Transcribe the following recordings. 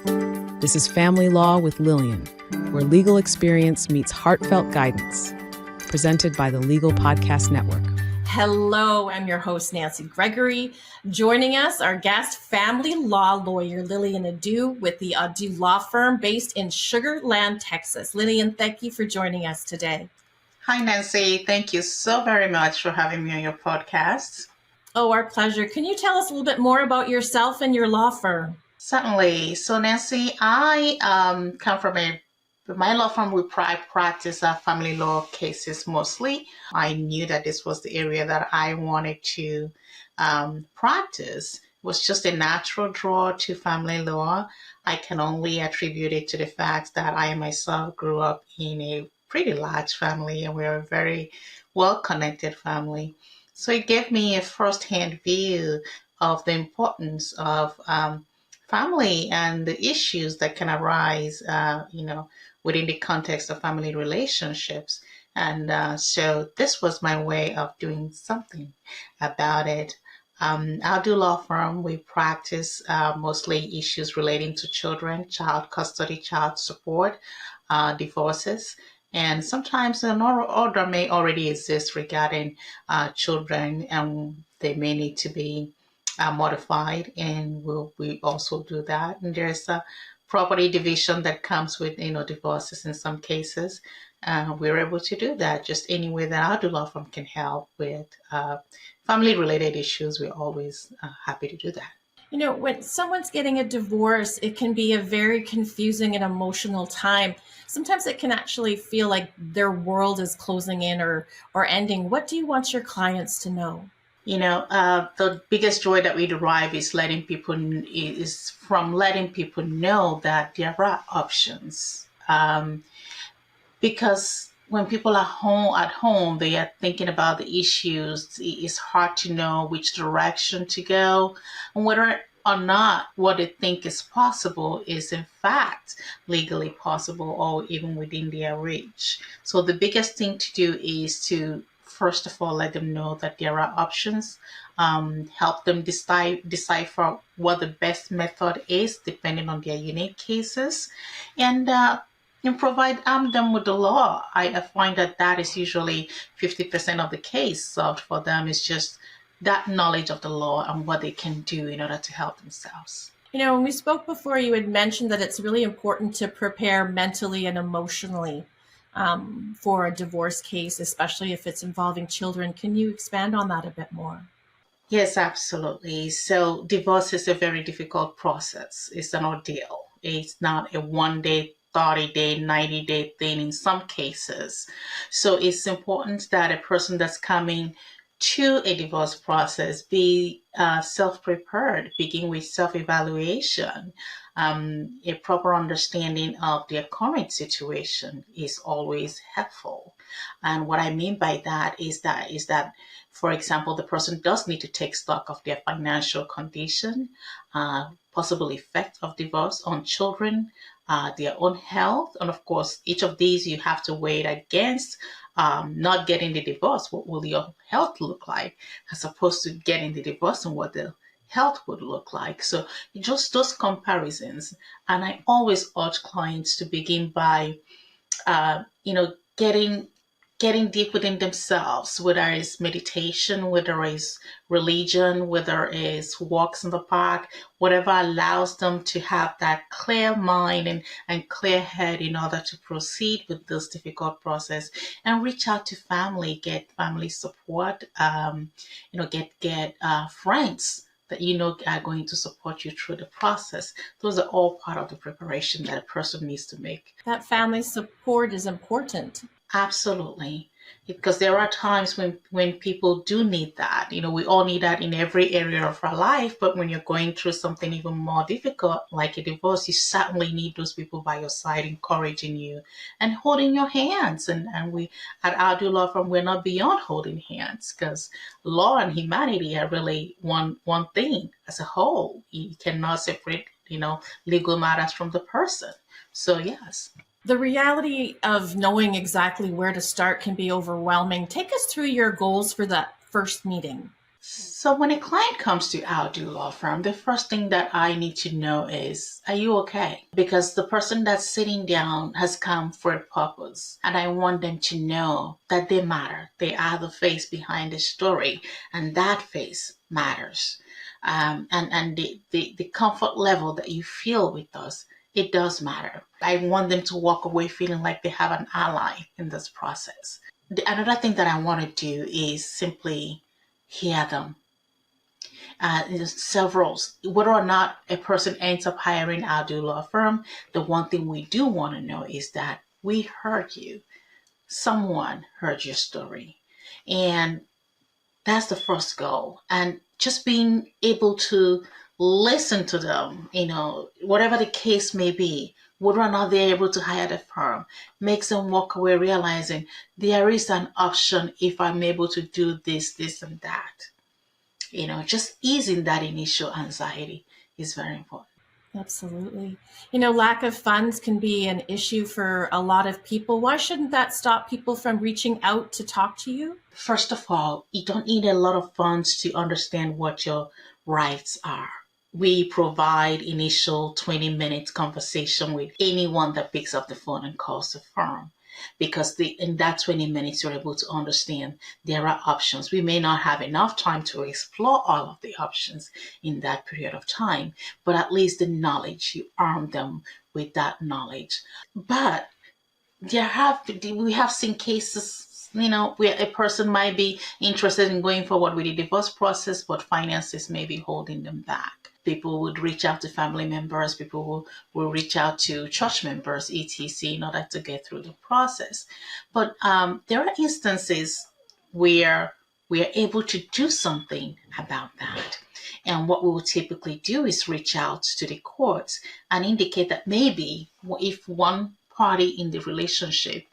This is Family Law with Lillian, where legal experience meets heartfelt guidance. Presented by the Legal Podcast Network. Hello, I'm your host, Nancy Gregory. Joining us, our guest, family law lawyer Lillian Audu with the Audu Law Firm based in Sugar Land, Texas. Lillian, thank you for joining us today. Hi, Nancy. Thank you so very much for having me on your podcast. Oh, our pleasure. Can you tell us a little bit more about yourself and your law firm? Certainly. So, Nancy, I come from my law firm. We practice family law cases mostly. I knew that this was the area that I wanted to practice. It was just a natural draw to family law. I can only attribute it to the fact that I myself grew up in a pretty large family, and we're a very well-connected family. So it gave me a first-hand view of the importance of family and the issues that can arise, within the context of family relationships. And so this was my way of doing something about it. Audu Law Firm, we practice mostly issues relating to children, child custody, child support, divorces, and sometimes an order may already exist regarding children, and they may need to be modified, and we also do that. And there's a property division that comes with divorces in some cases. We're able to do that just any way that Audu Law Firm can help with family related issues. We're always happy to do that. You know, when someone's getting a divorce, it can be a very confusing and emotional time. Sometimes it can actually feel like their world is closing in or ending. What do you want your clients to know? The biggest joy that we derive is from letting people know that there are options. Because when people are at home, they are thinking about the issues. It's hard to know which direction to go, and whether or not what they think is possible is in fact legally possible or even within their reach. So the biggest thing to do is to first of all let them know that there are options, help them decipher what the best method is depending on their unique cases, and provide them with the law. I find that is usually 50% of the case solved for them. Is just that knowledge of the law and what they can do in order to help themselves. You know, when we spoke before, you had mentioned that it's really important to prepare mentally and emotionally for a divorce case, especially if it's involving children. Can you expand on that a bit more? Yes, absolutely. So divorce is a very difficult process. It's an ordeal. It's not a 1 day, 30-day, 90-day thing in some cases. So it's important that a person that's coming to a divorce process be self-prepared, begin with self-evaluation. A proper understanding of their current situation is always helpful. And what I mean by that is that, for example, the person does need to take stock of their financial condition, possible effect of divorce on children, their own health. And of course, each of these you have to weigh it against not getting the divorce. What will your health look like as opposed to getting the divorce, and what the health would look like? So just those comparisons. And I always urge clients to begin by, getting deep within themselves, whether it's meditation, whether it's religion, whether it's walks in the park, whatever allows them to have that clear mind and clear head in order to proceed with this difficult process, and reach out to family, get family support, get friends that are going to support you through the process. Those are all part of the preparation that a person needs to make. That family support is important. Absolutely. Because there are times when people do need that. We all need that in every area of our life. But when you're going through something even more difficult, like a divorce, you certainly need those people by your side, encouraging you and holding your hands. And we at Audu Law Firm, we're not beyond holding hands, because law and humanity are really one thing as a whole. You cannot separate, legal matters from the person. So yes. The reality of knowing exactly where to start can be overwhelming. Take us through your goals for that first meeting. So when a client comes to Audu Law Firm, the first thing that I need to know is, are you okay? Because the person that's sitting down has come for a purpose, and I want them to know that they matter. They are the face behind the story, and that face matters. And the comfort level that you feel with us, it does matter. I want them to walk away feeling like they have an ally in this process. Another thing that I want to do is simply hear them. Several, whether or not a person ends up hiring Audu Law Firm, the one thing we do want to know is that we heard you. Someone heard your story. And that's the first goal. And just being able to listen to them, whatever the case may be, whether or not they're able to hire the firm, makes them walk away realizing there is an option if I'm able to do this, this, and that. Just easing that initial anxiety is very important. Absolutely. Lack of funds can be an issue for a lot of people. Why shouldn't that stop people from reaching out to talk to you? First of all, you don't need a lot of funds to understand what your rights are. We provide initial 20-minute conversation with anyone that picks up the phone and calls the firm, because in that 20 minutes you're able to understand there are options. We may not have enough time to explore all of the options in that period of time, but at least the knowledge, you arm them with that knowledge. But we have seen cases, where a person might be interested in going forward with the divorce process, but finances may be holding them back. People would reach out to family members, people will reach out to church members, etc., in order to get through the process. But there are instances where we are able to do something about that. And what we will typically do is reach out to the courts and indicate that maybe if one party in the relationship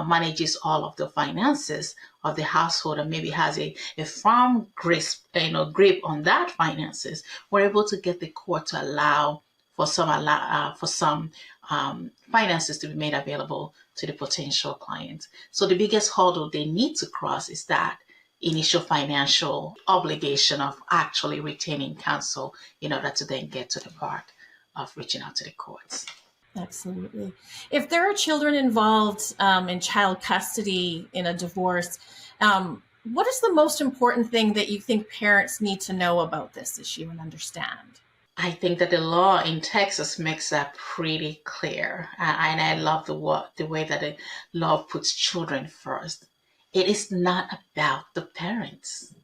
manages all of the finances of the household and maybe has a firm grip on that finances, we're able to get the court to allow for some finances to be made available to the potential client. So the biggest hurdle they need to cross is that initial financial obligation of actually retaining counsel in order to then get to the part of reaching out to the courts. Absolutely. If there are children involved in child custody in a divorce, what is the most important thing that you think parents need to know about this issue and understand? I think that the law in Texas makes that pretty clear. And I love the way that the law puts children first. It is not about the parents.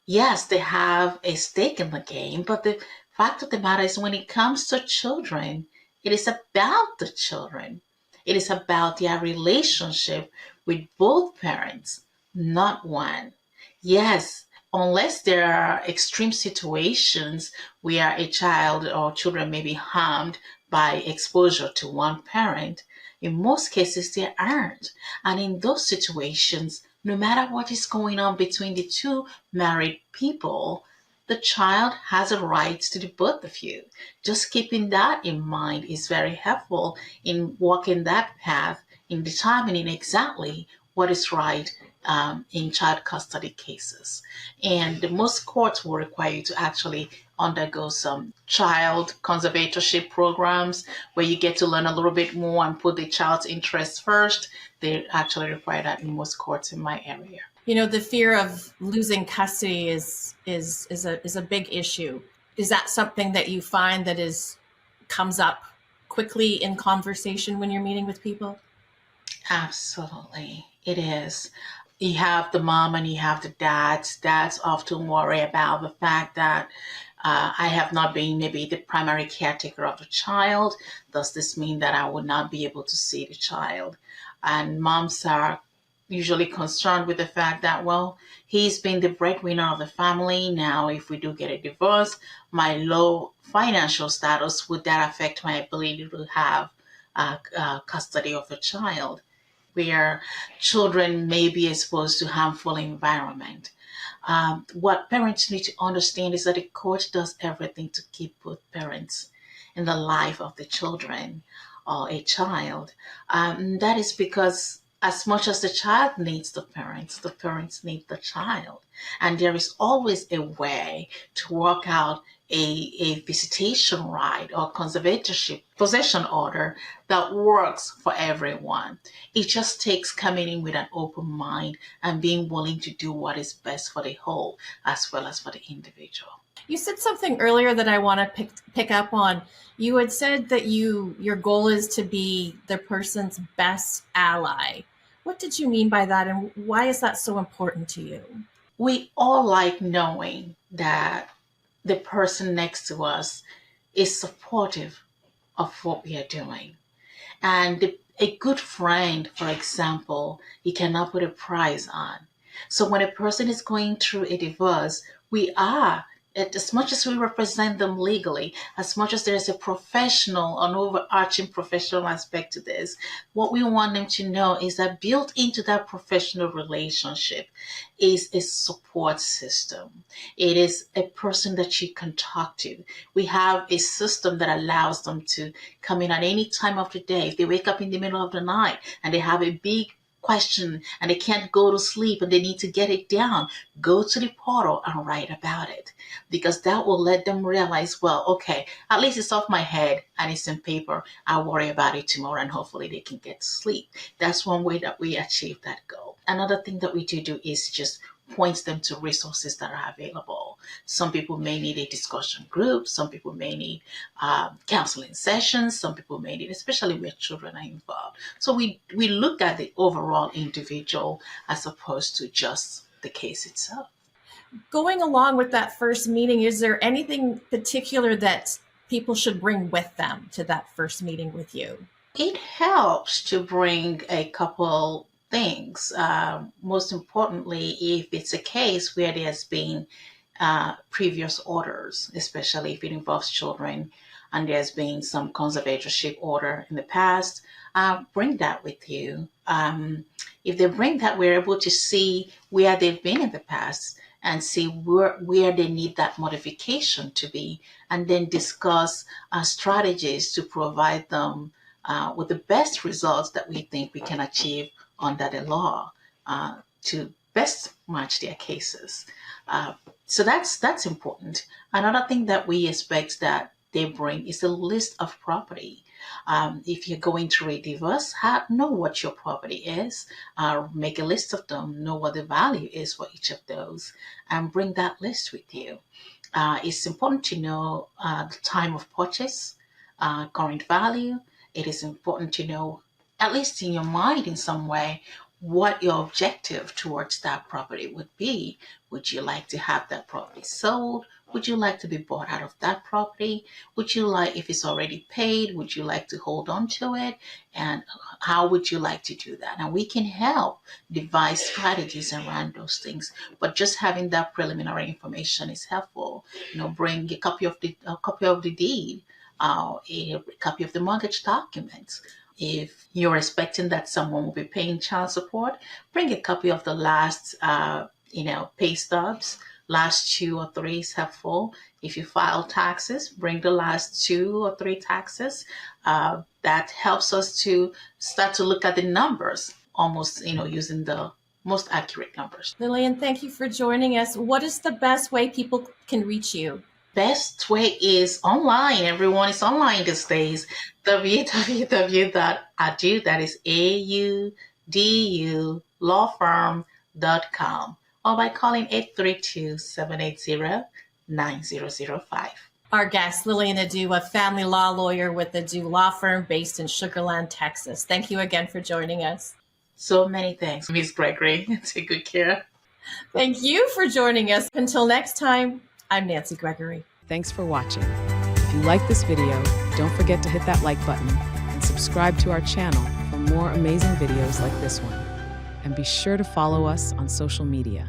Yes, they have a stake in the game, but the fact of the matter is when it comes to children, it is about the children. It is about their relationship with both parents, not one. Yes, unless there are extreme situations where a child or children may be harmed by exposure to one parent, in most cases there aren't. And in those situations, no matter what is going on between the two married people, the child has a right to the both of you. Just keeping that in mind is very helpful in walking that path, in determining exactly what is right in child custody cases. And most courts will require you to actually undergo some child conservatorship programs where you get to learn a little bit more and put the child's interests first. They actually require that in most courts in my area. The fear of losing custody is a big issue. Is that something that you find that comes up quickly in conversation when you're meeting with people? Absolutely, it is. You have the mom and you have the dads. Dads often worry about the fact that I have not been maybe the primary caretaker of the child. Does this mean that I would not be able to see the child? And moms are usually concerned with the fact that, well, he's been the breadwinner of the family. Now, if we do get a divorce, my low financial status, would that affect my ability to have custody of a child? Where children may be exposed to harmful environment. What parents need to understand is that the court does everything to keep both parents in the life of the children or a child. That is because as much as the child needs the parents need the child. And there is always a way to work out a visitation right or conservatorship possession order that works for everyone. It just takes coming in with an open mind and being willing to do what is best for the whole as well as for the individual. You said something earlier that I want to pick up on. You had said that your goal is to be the person's best ally. What did you mean by that, and why is that so important to you? We all like knowing that the person next to us is supportive of what we are doing. And a good friend, for example, you cannot put a price on. So when a person is going through a divorce, we are, as much as we represent them legally, as much as there's a professional, an overarching professional aspect to this, what we want them to know is that built into that professional relationship is a support system. It is a person that you can talk to. We have a system that allows them to come in at any time of the day. If they wake up in the middle of the night and they have a big question and they can't go to sleep and they need to get it down, go to the portal and write about it, because that will let them realize, well, okay, at least it's off my head and it's in paper. I'll worry about it tomorrow and hopefully they can get sleep. That's one way that we achieve that goal. Another thing that we do is just points them to resources that are available. Some people may need a discussion group. Some people may need counseling sessions. Some people may need, especially where children are involved. So we look at the overall individual as opposed to just the case itself. Going along with that first meeting, is there anything particular that people should bring with them to that first meeting with you? It helps to bring a couple things. Most importantly, if it's a case where there's been previous orders, especially if it involves children and there's been some conservatorship order in the past, bring that with you. If they bring that, we're able to see where they've been in the past and see where they need that modification to be, and then discuss strategies to provide them with the best results that we think we can achieve under the law to best match their cases. So that's important. Another thing that we expect that they bring is a list of property. If you're going through a divorce, know what your property is, make a list of them, know what the value is for each of those, and bring that list with you. It's important to know the time of purchase, current value. It is important to know, at least in your mind in some way, what your objective towards that property would be. Would you like to have that property sold? Would you like to be bought out of that property? Would you like, if it's already paid, would you like to hold on to it? And how would you like to do that? And we can help devise strategies around those things. But just having that preliminary information is helpful. Bring a copy of the deed, a copy of the mortgage documents. If you're expecting that someone will be paying child support, bring a copy of the last, pay stubs. Last 2 or 3 is helpful. If you file taxes, bring the last 2 or 3 taxes. That helps us to start to look at the numbers, almost, using the most accurate numbers. Lillian, thank you for joining us. What is the best way people can reach you? Best way is online. Everyone is online these days. www.audu, that is AUDU lawfirm.com, or by calling 832-780-9005. Our guest, Lilian Audu, a family law lawyer with the Audu Law Firm based in Sugar Land, Texas. Thank you again for joining us. So many thanks, Ms. Gregory. Take good care. Thank you for joining us. Until next time, I'm Nancy Gregory. Thanks for watching. If you like this video, don't forget to hit that like button and subscribe to our channel for more amazing videos like this one. And be sure to follow us on social media.